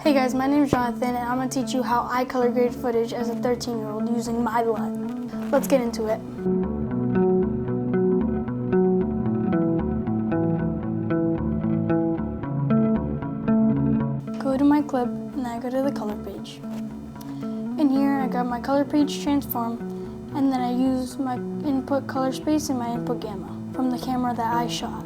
Hey guys, my name is Jonathan and I'm going to teach you how I color grade footage as a 13-year-old using my LUT. Let's get into it. Go to my clip and then I go to the color page. In here I got my color page transform and then I use my input color space and my input gamma from the camera that I shot.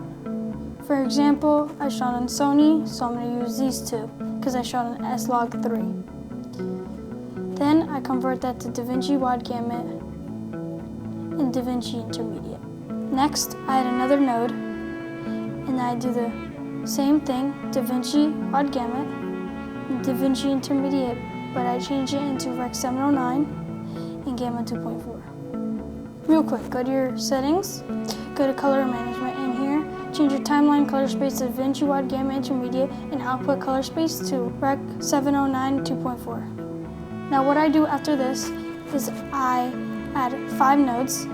For example, I shot on Sony, so I'm going to use these two because I shot on S-Log3. Then I convert that to DaVinci Wide Gamut and DaVinci Intermediate. Next, I add another node and I do the same thing, DaVinci Wide Gamut and DaVinci Intermediate, but I change it into Rec 709 and Gamma 2.4. Real quick, go to your settings, go to color management in here, change your timeline color space to DaVinci Wide Gamut Intermediate and output color space to Rec 709 2.4. Now what I do after this is I add 5 nodes.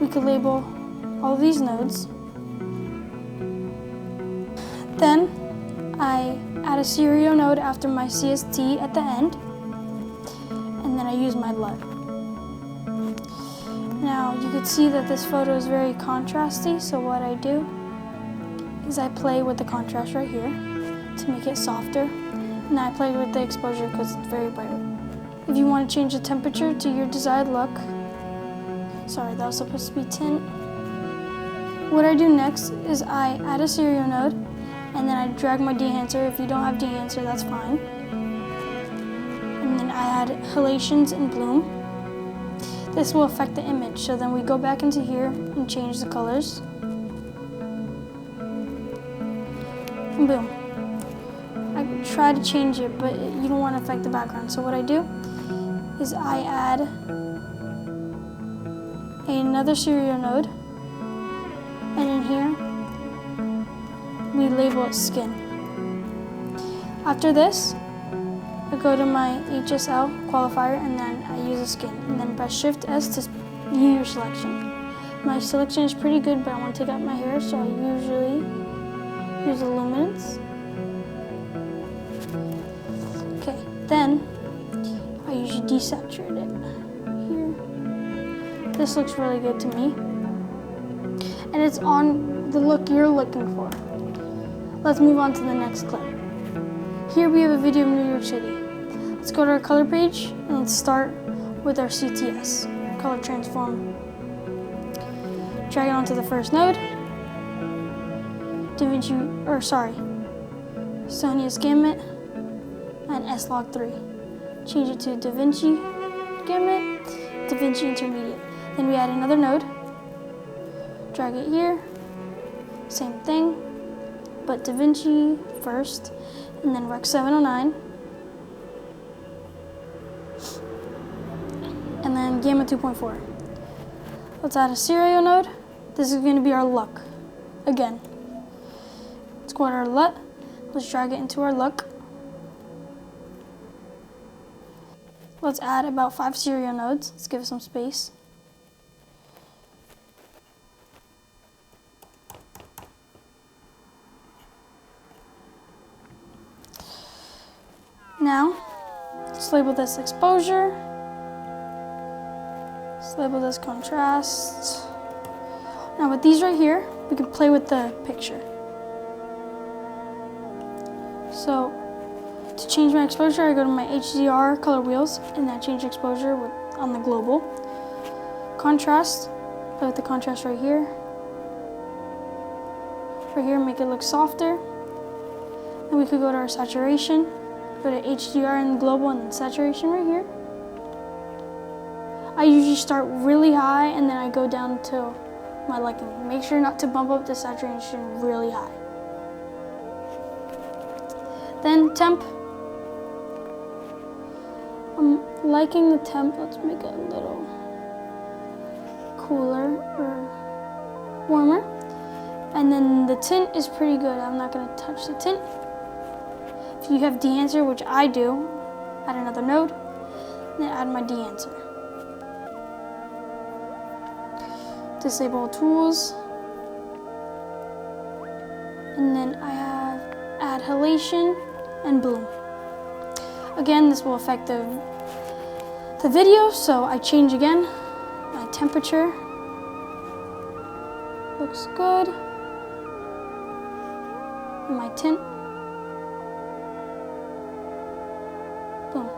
We could label all these nodes. Then I add a serial node after my CST at the end, and then I use my LUT. Now you can see that this photo is very contrasty, so what I do is I play with the contrast right here to make it softer, and I play with the exposure because it's very bright. If you want to change the temperature to your desired look, sorry, that was supposed to be tint. What I do next is I add a serial node, and then I drag my dehancer. If you don't have dehancer, that's fine. And then I add halations and bloom. This will affect the image, so then we go back into here and change the colors. And boom. I try to change it, but you don't want to affect the background. So what I do is I add another serial node, and in here we label it skin. After this, I go to my HSL qualifier and then I use a skin, and then press Shift S to view your selection. My selection is pretty good, but I want to take out my hair, so I usually use the luminance. Okay, then I usually desaturate it here. This looks really good to me. And it's on the look you're looking for. Let's move on to the next clip. Here we have a video of New York City. Let's go to our color page and let's start with our CTS, color transform. Drag it onto the first node. Sony S-Gamut and S-Log3. Change it to DaVinci Gamut, DaVinci Intermediate. Then we add another node, drag it here, same thing, but DaVinci first, and then Rec 709, and then Gamma 2.4. Let's add a serial node. This is going to be our look. Again, let's go to our LUT, let's drag it into our look. Let's add about 5 serial nodes. Let's give it some space. Now, let's label this exposure. Let's label this contrast. Now with these right here, we can play with the picture. So, to change my exposure, I go to my HDR color wheels and I change exposure on the global. Contrast, play with the contrast right here. Right here, make it look softer. Then we could go to our saturation, go to HDR and global and then saturation right here. I usually start really high and then I go down to my liking. Make sure not to bump up the saturation really high. Then temp. I'm liking the temp. Let's make it a little cooler or warmer. And then the tint is pretty good. I'm not going to touch the tint. If you have dehancer, which I do, add another node, then add my dehancer. Disable tools. And then I have add halation and bloom. Again, this will affect the video, so I change again. My temperature looks good. And my tint. Boom.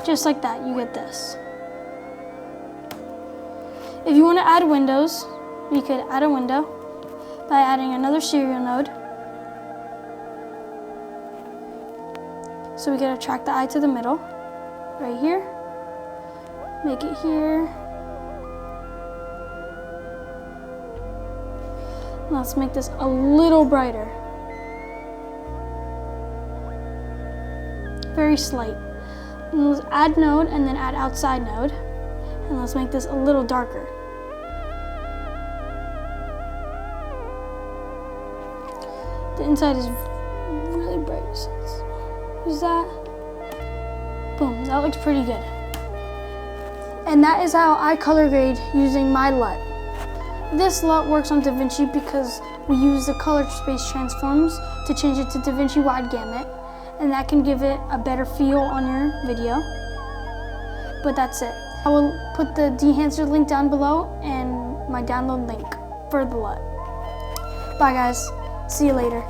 Just like that, you get this. If you want to add windows, you could add a window by adding another serial node. So we can attract the eye to the middle, right here. Make it here. Let's make this a little brighter. Very slight. And let's add node and then add outside node. And let's make this a little darker. The inside is really bright, so let's use that. Boom, that looks pretty good. And that is how I color grade using my LUT. This LUT works on DaVinci because we use the color space transforms to change it to DaVinci Wide Gamut, and that can give it a better feel on your video. But that's it. I will put the Dehancer link down below and my download link for the LUT. Bye guys, see you later.